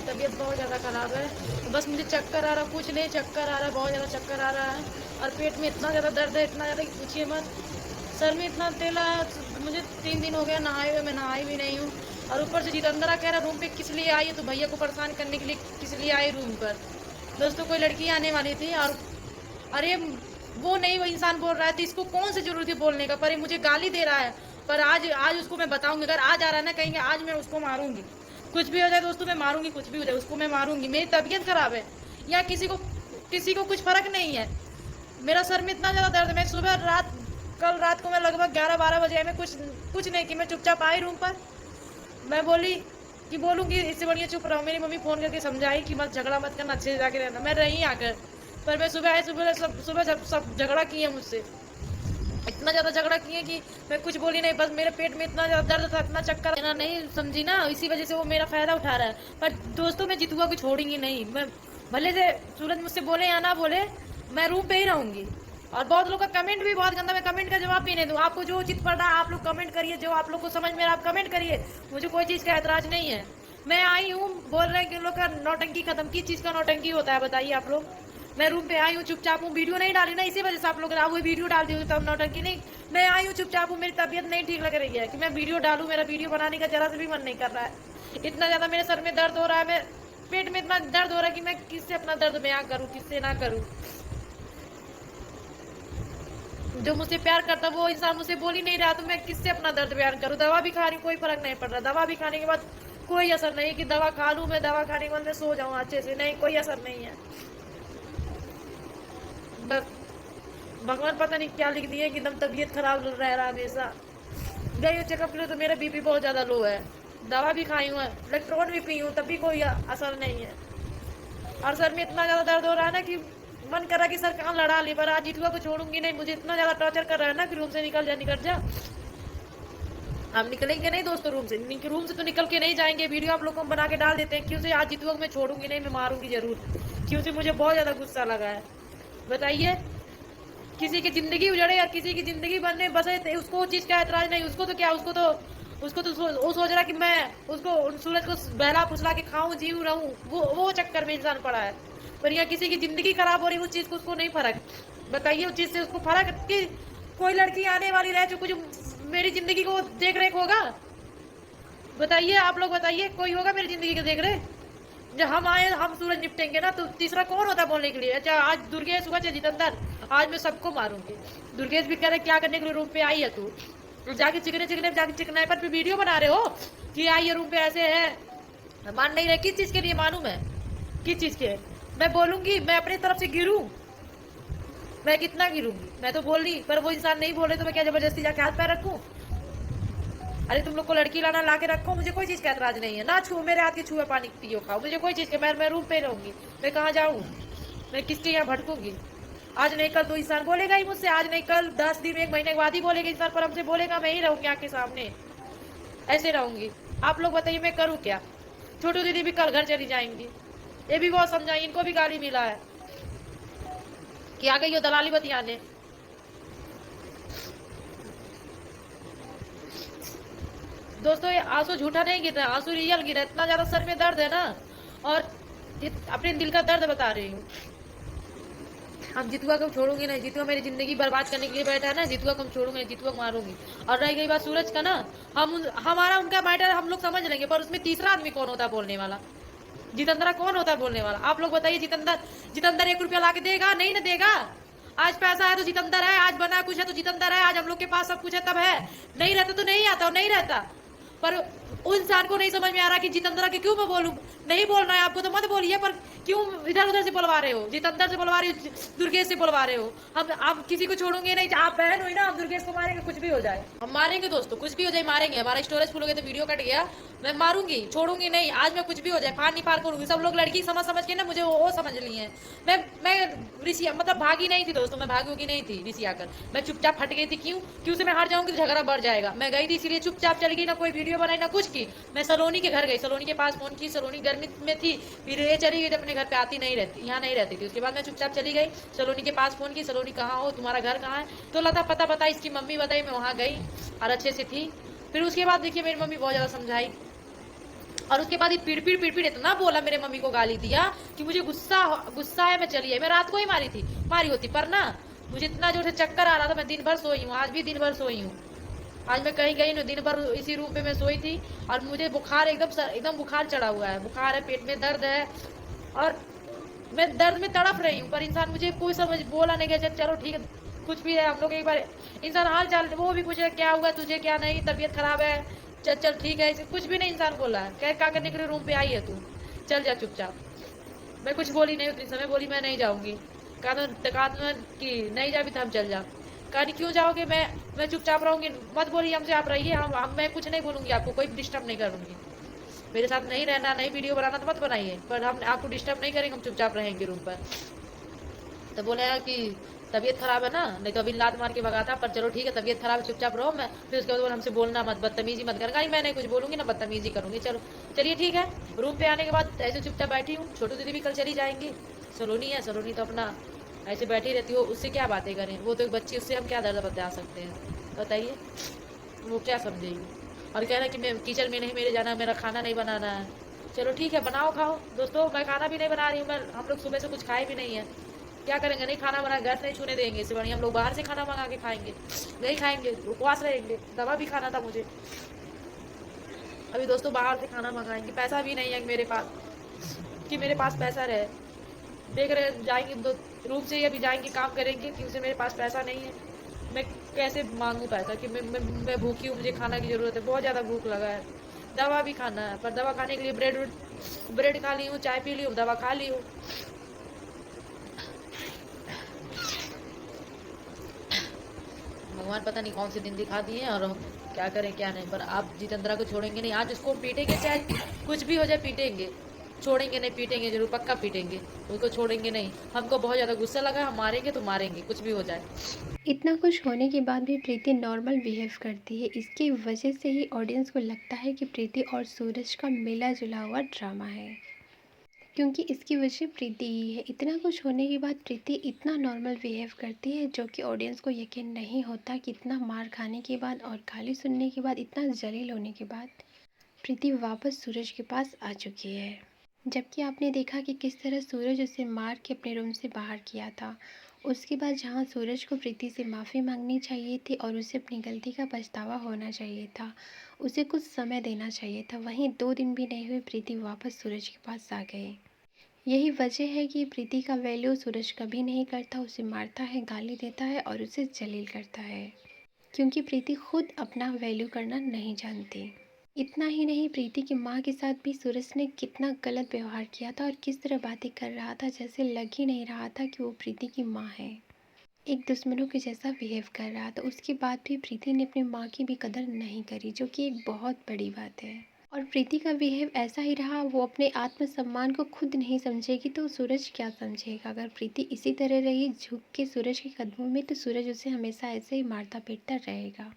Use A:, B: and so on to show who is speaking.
A: तबीयत बहुत ज़्यादा ख़राब है। बस मुझे चक्कर आ रहा, कुछ नहीं, चक्कर आ रहा है, बहुत ज़्यादा चक्कर आ रहा है। और पेट में इतना ज़्यादा दर्द है, इतना ज़्यादा कि पूछिए मत। सर में इतना तेल आया, मुझे 3 दिन हो गया नहाए हुए, मैं नहाई भी नहीं हूँ। और ऊपर से जितेंद्रा कह रहा रूम पे किस लिए आई है, तो भैया को परेशान करने के लिए किस लिए आई रूम पर। दोस्तों कोई लड़की आने वाली थी और अरे वो नहीं, वो इंसान बोल रहा है, तो इसको कौन सी जरूरत है बोलने का। पर ये मुझे गाली दे रहा है, पर आज आज उसको मैं बताऊंगी। अगर आज आ रहा है ना कहेंगे, आज मैं उसको मारूंगी। कुछ भी हो जाए दोस्तों, मैं मारूंगी, कुछ भी हो जाए उसको मैं मारूंगी। मेरी तबीयत खराब है, या किसी को कुछ फर्क नहीं है। मेरा सर में इतना ज़्यादा दर्द है। मैं कल रात को मैं लगभग 11-12 बजे मैं कुछ नहीं कि मैं चुपचाप आई रूम पर। मैं बोली कि बोलूँगी, इससे बढ़िया चुप रहो। मेरी मम्मी फ़ोन करके समझाई कि मत झगड़ा मत करना, अच्छे से जाके रहना। मैं रही आकर, पर मैं सुबह आई, सुबह सब झगड़ा किए मुझसे, इतना ज़्यादा झगड़ा किए कि मैं कुछ बोली नहीं। बस मेरे पेट में इतना ज़्यादा दर्द था, इतना चक्कर ना, नहीं समझी ना, इसी वजह से वो मेरा फ़ायदा उठा रहा है। पर दोस्तों मैं जितुआ को छोड़ूंगी नहीं। मैं भले से सूरज मुझसे बोले या ना बोले, मैं रूम पे ही रहूंगी। और बहुत लोग का कमेंट भी बहुत गंदा, मैं कमेंट का जवाब भी नहीं दूँ। आपको जो उचित पड़ रहा है आप लोग कमेंट करिए, जो आप लोग को समझ में आप कमेंट करिए, मुझे कोई चीज़ का ऐतराज नहीं है। मैं आई हूँ, बोल रहे हैं कि लोग का नौटंकी खत्म। किस चीज़ का नौटंकी होता है बताइए आप लोग। मैं रूम पे आई हूँ, चुपचाप हूँ, वीडियो नहीं डाली ना, इसी वजह से आप लोग वही वीडियो डाल दी तब नौटंकी नहीं। मैं आई हूँ चुपचाप हूँ, मेरी तबीयत नहीं ठीक लग रही है कि मैं वीडियो डालूँ। मेरा वीडियो बनाने का जरा से भी मन नहीं कर रहा है। इतना ज़्यादा मेरे सर में दर्द हो रहा है, मैं पेट में इतना दर्द हो रहा है कि मैं किससे अपना दर्द बयां करूँ, किससे ना करूँ। जो मुझसे प्यार करता वो इंसान मुझसे बोल ही नहीं रहा, तो मैं किससे अपना दर्द बयान करूँ। दवा भी खा रही, कोई फर्क नहीं पड़ रहा। दवा भी खाने के बाद कोई असर नहीं कि दवा खा लूँ, मैं दवा खाने के बाद मैं सो जाऊँ अच्छे से, नहीं, कोई असर नहीं है। बस भगवान पता नहीं क्या लिख दिए कि एकदम तबीयत खराब रह रहा हमेशा। गई हूँ चेकअप के लिए, तो मेरा बीपी बहुत ज़्यादा लो है। दवा भी खाई हूँ, इलेक्ट्रॉन भी पी हूँ, तब भी कोई असर नहीं है। और सर में इतना ज़्यादा दर्द हो रहा है ना कि मन कर रहा है कि सर कहाँ लड़ा ली। पर आज जितुआ को छोड़ूंगी नहीं, मुझे इतना ज़्यादा टॉर्चर कर रहा है ना कि रूम से निकल जा, निकल जा। हम निकलेंगे नहीं दोस्तों रूम से तो निकल के नहीं जाएंगे। वीडियो आप लोग को हम बना के डाल देते हैं। क्यों से आज जितुआ को मैं छोड़ूंगी नहीं, मैं मारूंगी जरूर। क्यों से मुझे बहुत ज़्यादा गुस्सा लगा है। बताइए, किसी की जिंदगी उजड़े या किसी की जिंदगी बनने बसे थे, उसको वो चीज़ का एतराज नहीं। उसको तो क्या, उसको तो वो सोच रहा कि मैं उसको सूरज को बहला फुसला के खाऊं, जीव रहूं, वो चक्कर में इंसान पड़ा है। पर यहाँ किसी की जिंदगी खराब हो रही, उस चीज़ को उसको नहीं फर्क। बताइए, उस चीज़ से उसको फर्क कि कोई लड़की आने वाली रह चुकी जो मेरी जिंदगी को देख रेख होगा। बताइए आप लोग, बताइए कोई होगा मेरी जिंदगी के देख रहे। जब हम आए, हम सूरज निपटेंगे ना, तो तीसरा कौन होता बोलने के लिए। अच्छा आज दुर्गेश हुआ, जितेंद्र, आज मैं सबको मारूंगी। दुर्गेश भी कह रहे क्या करने के लिए रूम पे आई है तू, जाके चिकनाइपर पे वीडियो बना रहे हो कि आई है रूम पे, ऐसे है। मान नहीं रहे, किस चीज के लिए मानूं मैं, किस चीज के। मैं बोलूंगी, मैं अपनी तरफ से गिरूं, मैं कितना गिरूंगी, मैं तो बोल रही। पर वो इंसान नहीं बोले तो मैं क्या जबरदस्ती जाके हाथ पैर रखूं। अरे तुम लोग को लड़की लाना ला के रखो, मुझे कोई चीज़ का एतराज नहीं है। ना छू, मेरे हाथ के छुए पानी पियो खाओ, मुझे कोई चीज़ का। मैं रूम पे रहूंगी, मैं कहाँ जाऊँ, मैं किसके यहाँ भटकूंगी। आज नहीं कल तो इंसान बोलेगा ही मुझसे, आज नहीं कल 10 दिन 1 महीने के बाद ही बोलेगा इंसान। पर हमसे बोलेगा, मैं ही रहूंगी आँख के सामने, ऐसे रहूंगी। आप लोग बताइए मैं करूँ क्या। छोटू दीदी भी कल घर चली जाएंगी, ये भी बहुत समझाई, इनको भी गाली मिला है कि आ गई हो दलाली बतियाने। दोस्तों ये आंसू झूठा नहीं गिर रहा, आंसू रियल गिर रहा है। इतना ज्यादा सर में दर्द है ना, और अपने दिल का दर्द बता रही हूँ। हम जितुआ को छोड़ूंगी नहीं। जितुआ मेरी जिंदगी बर्बाद करने के लिए बैठा है ना, जितुआ को हम छोड़ूंगे, जितुआ को मारूंगी। और रह गई बात सूरज का ना, हमारा उनका मैटर हम लोग समझ लेंगे, पर उसमें तीसरा आदमी कौन होता है बोलने वाला। जितेंद्रा कौन होता है बोलने वाला, आप लोग बताइए। जितेंद्र 1 रुपया ला के देगा, नहीं ना देगा। आज पैसा है तो जितेंद्र है, आज बना कुछ है तो जितेंद्र है, आज हम लोग के पास सब कुछ है तब है। नहीं रहता तो नहीं आता और नहीं रहता। पर उस इंसान को नहीं समझ में आ रहा कि जितेंद्र के क्यों मैं बोलूं। नहीं बोलना है आपको तो मत बोलिए, पर क्यों इधर उधर से बुलवा रहे हो। जितेंद्र से बुलवा रहे हो, दुर्गेश से बुलवा रहे हो। हम आप किसी को छोड़ोगे नहीं। आप बहन हुई ना, हम दुर्गेश को मारेंगे, कुछ भी हो जाए हम मारेंगे दोस्तों, कुछ भी हो जाए मारेंगे। हमारा स्टोरेज फुल हो गया तो वीडियो कट गया, मैं मारूंगी, छोड़ूंगी नहीं। आज मैं कुछ भी हो जाए फाड़ नहीं फाड़ करूंगी। सब लोग लड़की समझ के ना मुझे वो समझ ली है। मैं ऋषि मतलब भागी नहीं थी दोस्तों, मैं भागी नहीं थी ऋषि आकर। मैं चुपचाप हट गई थी। क्यों से मैं हार जाऊंगी तो झगड़ा बढ़ जाएगा। मैं गई थी इसीलिए चुपचाप चली गई, ना कोई वीडियो बनाई ना कुछ की। मैं सलोनी के घर गई, सलोनी के पास फोन की, सलोनी गर्मी में थी, फिर ये चली गई अपने घर पे, आती नहीं रहती, यहाँ नहीं रहती थी। उसके बाद मैं चुपचाप चली गई, सलोनी के पास फोन की, सलोनी कहाँ हो, तुम्हारा घर कहाँ है। तो लता पता पता इसकी मम्मी बताई, मैं वहाँ गई और अच्छे से थी। फिर उसके बाद देखिए मेरी मम्मी बहुत ज़्यादा समझाई और उसके बाद ये पीड़ इतना बोला, मेरे मम्मी को गाली दिया कि मुझे गुस्सा गुस्सा है, मैं चली आई। मैं रात को ही मारी होती, पर ना मुझे इतना जोर से चक्कर आ रहा था, मैं दिन भर सोई हूँ, आज भी दिन भर सोई हूँ। आज मैं कहीं गई नहीं, दिन भर इसी रूम पे मैं सोई थी। और मुझे बुखार एकदम बुखार चढ़ा हुआ है, बुखार है, पेट में दर्द है, और मैं दर्द में तड़प रही हूँ। पर इंसान मुझे कोई समझ बोला नहीं गया, चलो ठीक है, कुछ भी है, हम लोग एक बार इंसान हाल चाल वो भी पूछे, क्या हुआ तुझे, क्या नहीं, तबीयत खराब है, चल चल ठीक है, कुछ भी नहीं इंसान बोला है। क्या करने के लिए रूम पे आई है तू, चल जा चुपचाप। मैं कुछ बोली नहीं उतनी समय, बोली मैं नहीं जाऊंगी, कानून की नहीं जा भी तो हम चल जा। कहा क्यों जाओगे, मैं चुपचाप रहूंगी, मत बोलिए हमसे, आप रहिए, हम मैं कुछ नहीं बोलूंगी, आपको कोई डिस्टर्ब नहीं करूंगी। मेरे साथ नहीं रहना, नहीं वीडियो बनाना तो मत बनाइए, पर हम आपको डिस्टर्ब नहीं करेंगे, हम चुपचाप रहेंगे रूम पर। तो बोले कि तबीयत खराब है ना, नहीं तो अभी लात मार के भगाता, पर चलो ठीक है, तबीयत खराब है, चुपचाप रहो। मैं फिर उसके बाद बोला हमसे बोलना मत, बदतमीजी मत करना। मैं नहीं कुछ बोलूंगी ना, बदतमीजी करूंगी, चलो चलिए ठीक है। रूम पे आने के बाद ऐसे चुपचाप बैठी हूँ। छोटू दीदी भी कल चली जाएंगी, सलोनी है, सलोनी तो अपना ऐसे बैठी रहती हो, उससे क्या बातें करें, वो तो एक बच्ची, उससे हम क्या दर्द बता सकते हैं, बताइए, वो क्या समझेगी। और कह रहा है कि मैं किचन में नहीं मेरे जाना, मेरा खाना नहीं बनाना है। चलो ठीक है, बनाओ खाओ। दोस्तों मैं खाना भी नहीं बना रही हूँ, मैं हम लोग सुबह से कुछ खाए भी नहीं है, क्या करेंगे, नहीं खाना बना, घर नहीं छूने देंगे, इससे बढ़िया हम लोग बाहर से खाना मंगा के खाएंगे, नहीं खाएंगे, उपवास रहेंगे, दवा भी खाना था मुझे। अभी दोस्तों बाहर से खाना मंगाएंगे, पैसा भी नहीं है मेरे पास कि मेरे पास पैसा रहे। देख रहे जाएंगे दो रूम से ही अभी जाएंगे, काम करेंगे, क्योंकि मेरे पास पैसा नहीं है। मैं कैसे मांगू पैसा कि मैं भूखी हूँ, मुझे खाना की ज़रूरत है, बहुत ज़्यादा भूख लगा है, दवा भी खाना है। पर दवा खाने के लिए ब्रेड खा ली हूँ, चाय पी ली हूँ, दवा खा ली हूँ। भगवान पता नहीं कौन से दिन दिखा दिए हैं, और क्या करें क्या नहीं। पर आप जितेंद्रा को छोड़ेंगे नहीं, आज उसको पीटेंगे, चाहे कुछ भी हो जाए पीटेंगे, छोड़ेंगे नहीं, पीटेंगे जरूर, पक्का पीटेंगे, उसको छोड़ेंगे नहीं। हमको बहुत ज़्यादा गुस्सा लगा, हम मारेंगे तो मारेंगे, कुछ भी हो जाए।
B: इतना कुछ होने के बाद भी प्रीति नॉर्मल बिहेव करती है। इसकी वजह से ही ऑडियंस को लगता है कि प्रीति और सूरज का मिला जुला हुआ ड्रामा है, क्योंकि इसकी वजह प्रीति ही है। इतना कुछ होने के बाद प्रीति इतना नॉर्मल बिहेव करती है, जो कि ऑडियंस को यकीन नहीं होता कि इतना मार खाने के बाद और गाली सुनने के बाद, इतना जलील होने के बाद प्रीति वापस सूरज के पास आ चुकी है। जबकि आपने देखा कि किस तरह सूरज उसे मार के अपने रूम से बाहर किया था। उसके बाद जहाँ सूरज को प्रीति से माफ़ी मांगनी चाहिए थी और उसे अपनी गलती का पछतावा होना चाहिए था, उसे कुछ समय देना चाहिए था, वहीं 2 दिन भी नहीं हुए प्रीति वापस सूरज के पास आ गई। यही वजह है कि प्रीति का वैल्यू सूरज कभी नहीं करता, उसे मारता है, गाली देता है और उसे जलील करता है, क्योंकि प्रीति खुद अपना वैल्यू करना नहीं जानती। इतना ही नहीं, प्रीति की माँ के साथ भी सूरज ने कितना गलत व्यवहार किया था और किस तरह बातें कर रहा था, जैसे लग ही नहीं रहा था कि वो प्रीति की माँ है। एक दुश्मनों के जैसा बिहेव कर रहा था। उसके बाद भी प्रीति ने अपनी माँ की भी कदर नहीं करी, जो कि एक बहुत बड़ी बात है। और प्रीति का बिहेव ऐसा ही रहा, वो अपने आत्मसम्मान को खुद नहीं समझेगी तो सूरज क्या समझेगा। अगर प्रीति इसी तरह रही झुक के सूरज के कदमों में, तो सूरज उसे हमेशा ऐसे ही मारता पीटता रहेगा।